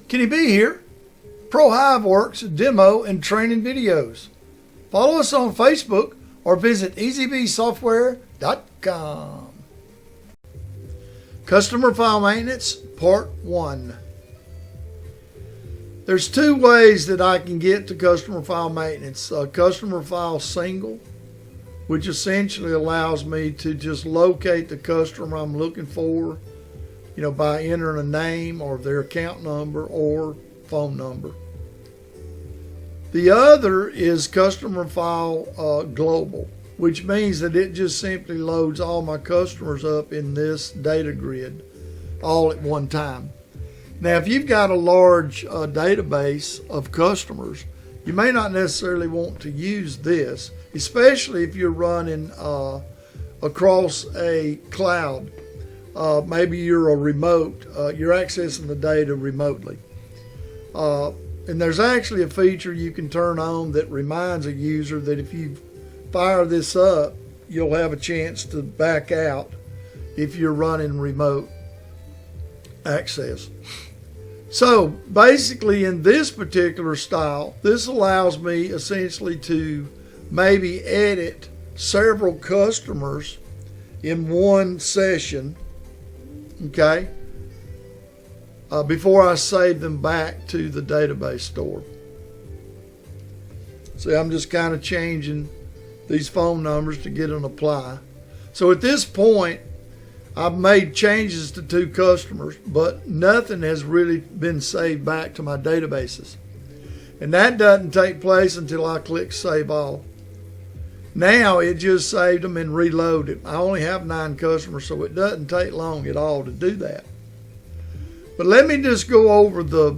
Kenny B here, Pro HiveWorks demo and training videos. Follow us on Facebook or visit easybsoftware.com. Customer File Maintenance, Part 1. There's two ways that I can get to customer file maintenance. Customer file single, which essentially allows me to just locate the customer I'm looking for, by entering a name or their account number or phone number. The other is customer file global, which means that it just simply loads all my customers up in this data grid all at one time. Now, if you've got a large database of customers, you may not necessarily want to use this, especially if you're running across a cloud. Maybe you're a remote, you're accessing the data remotely. And there's actually a feature you can turn on that reminds a user that if you fire this up, you'll have a chance to back out if you're running remote access. So basically in this particular style, this allows me essentially to maybe edit several customers in one session, okay, before I save them back to the database store. See, I'm just kind of changing these phone numbers to get an apply. So at this point, I've made changes to two customers, but nothing has really been saved back to my databases. And that doesn't take place until I click Save All. Now it just saved them and reloaded. I only have 9 customers, so it doesn't take long at all to do that. But let me just go over the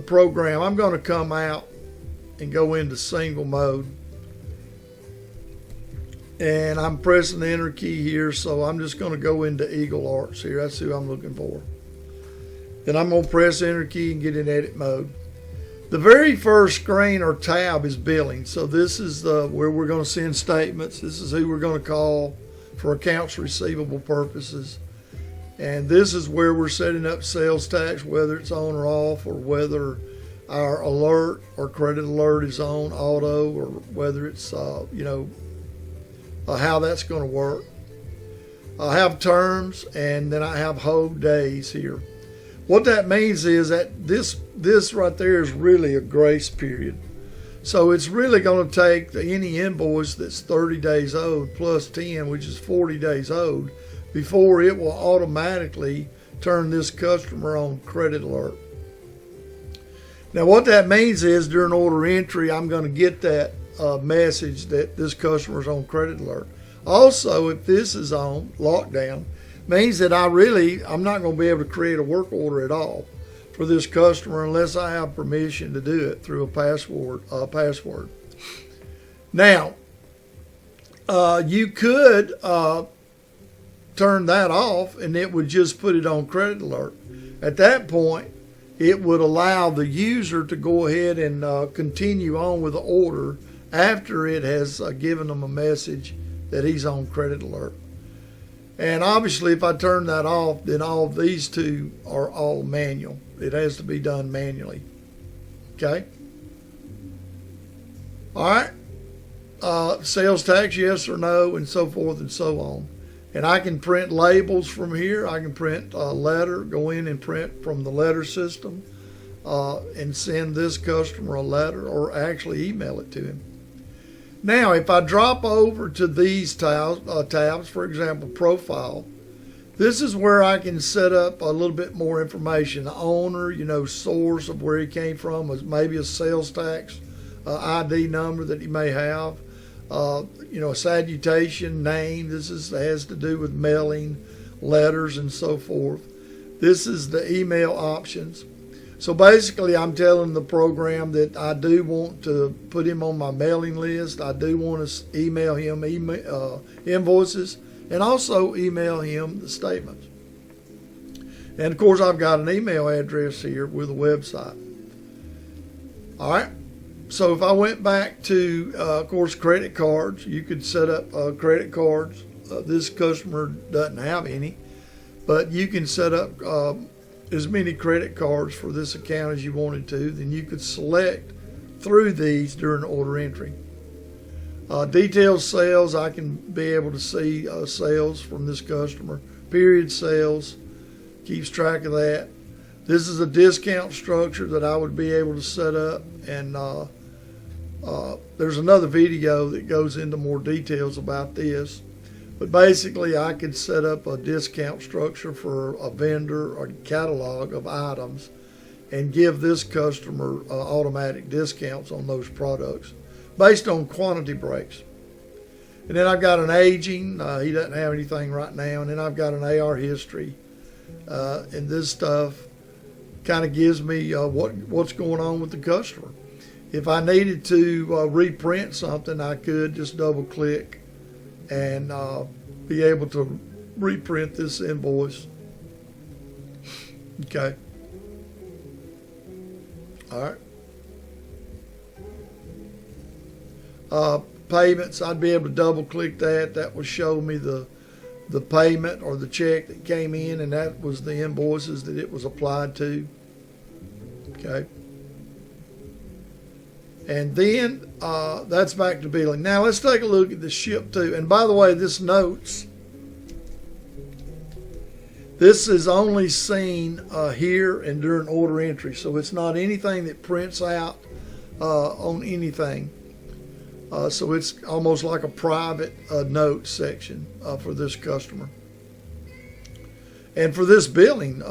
program. I'm going to come out and go into single mode. And I'm pressing the enter key here, so I'm just going to go into Eagle Arts here. That's who I'm looking for. Then I'm going to press enter key and get in edit mode. The very first screen or tab is billing. So this is where we're going to send statements. This is who we're going to call for accounts receivable purposes. And this is where we're setting up sales tax, whether it's on or off, or whether our alert or credit alert is on auto, or whether it's, how that's going to work. I have terms, and then I have hold days here. What that means is that this right there is really a grace period. So it's really going to take any invoice that's 30 days old plus 10, which is 40 days old, before it will automatically turn this customer on credit alert. Now what that means is during order entry, I'm going to get that message that this customer is on credit alert. Also, if this is on lockdown, means that I'm not going to be able to create a work order at all for this customer unless I have permission to do it through a password. Now, you could turn that off and it would just put it on credit alert. At that point, it would allow the user to go ahead and continue on with the order after it has given them a message that he's on credit alert. And obviously if I turn that off, then all of these two are all manual. It has to be done manually. Okay? All right. Sales tax, yes or no, and so forth and so on. And I can print labels from here. I can print a letter, go in and print from the letter system and send this customer a letter, or actually email it to him. Now, if I drop over to these tabs, for example, profile, this is where I can set up a little bit more information. The owner, source of where he came from, was maybe a sales tax ID number that he may have, a salutation, name. This has to do with mailing, letters, and so forth. This is the email options. So basically, I'm telling the program that I do want to put him on my mailing list. I do want to email him invoices, and also email him the statements. And of course, I've got an email address here with a website. All right. So if I went back to, of course, credit cards, you could set up credit cards. This customer doesn't have any, but you can set up as many credit cards for this account as you wanted to, then you could select through these during order entry. Detailed sales, I can be able to see sales from this customer. Period sales, keeps track of that. This is a discount structure that I would be able to set up, and there's another video that goes into more details about this. But basically, I could set up a discount structure for a vendor or catalog of items and give this customer automatic discounts on those products based on quantity breaks. And then I've got an aging. He doesn't have anything right now. And then I've got an AR history. And this stuff kind of gives me what's going on with the customer. If I needed to reprint something, I could just double click and be able to reprint this invoice. Okay. All right. Payments, I'd be able to double click that. That would show me the payment or the check that came in, and that was the invoices that it was applied to. Okay. And then that's back to billing. Now let's take a look at the ship to. And by the way, this notes, this is only seen here and during order entry. So it's not anything that prints out on anything. So it's almost like a private note section for this customer. And for this billing,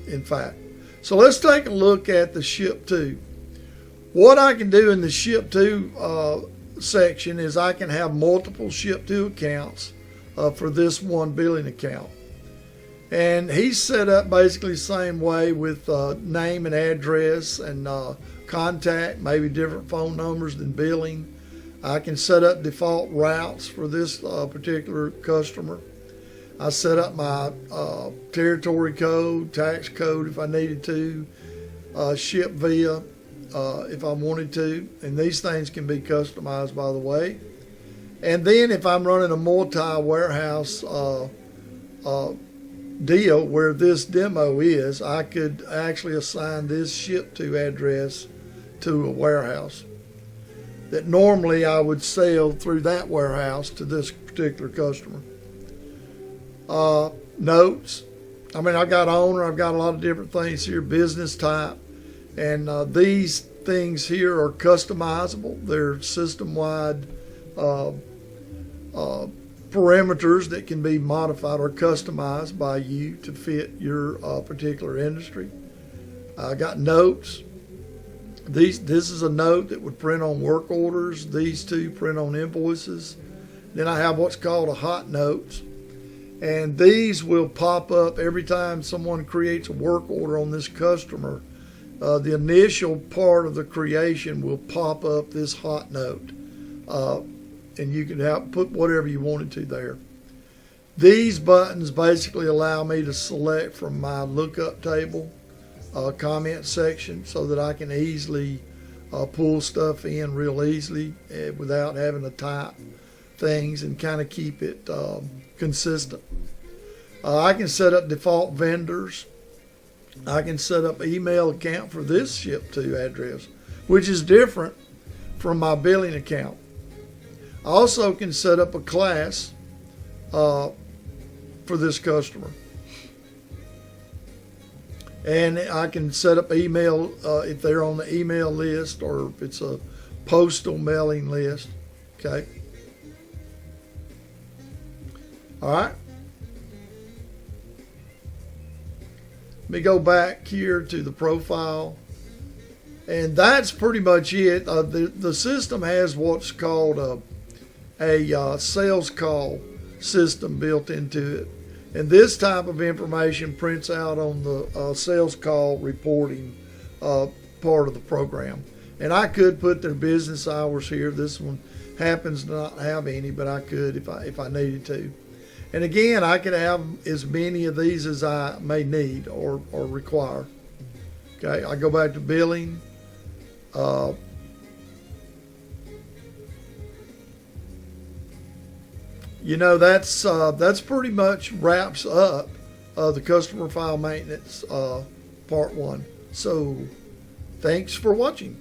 in fact. So let's take a look at the ship to. What I can do in the ship to section is I can have multiple ship to accounts for this one billing account. And he's set up basically the same way with name and address and contact, maybe different phone numbers than billing. I can set up default routes for this particular customer. I set up my territory code, tax code if I needed to, ship via if I wanted to, and these things can be customized, by the way. And then if I'm running a multi-warehouse deal where this demo is, I could actually assign this ship to address to a warehouse that normally I would sell through that warehouse to this particular customer. Notes, I mean, I've got owner, I've got a lot of different things here, business type. And these things here are customizable. They're system-wide parameters that can be modified or customized by you to fit your particular industry. I got notes. This is a note that would print on work orders. These two print on invoices. Then I have what's called a hot notes. And these will pop up every time someone creates a work order on this customer. The initial part of the creation will pop up this hot note, and you can put whatever you wanted to there. These buttons basically allow me to select from my lookup table comment section so that I can easily pull stuff in real easily without having to type things and kind of keep it consistent. I can set up default vendors. I can set up an email account for this ship to address, which is different from my billing account. I also can set up a class for this customer. And I can set up email if they're on the email list or if it's a postal mailing list. Okay. All right. Let me go back here to the profile, and that's pretty much it. The system has what's called a sales call system built into it, and this type of information prints out on the sales call reporting part of the program. And I could put their business hours here. This one happens to not have any, but I could if I needed to. And again, I could have as many of these as I may need or require. Okay, I go back to billing. That's pretty much wraps up the customer file maintenance part one. So thanks for watching.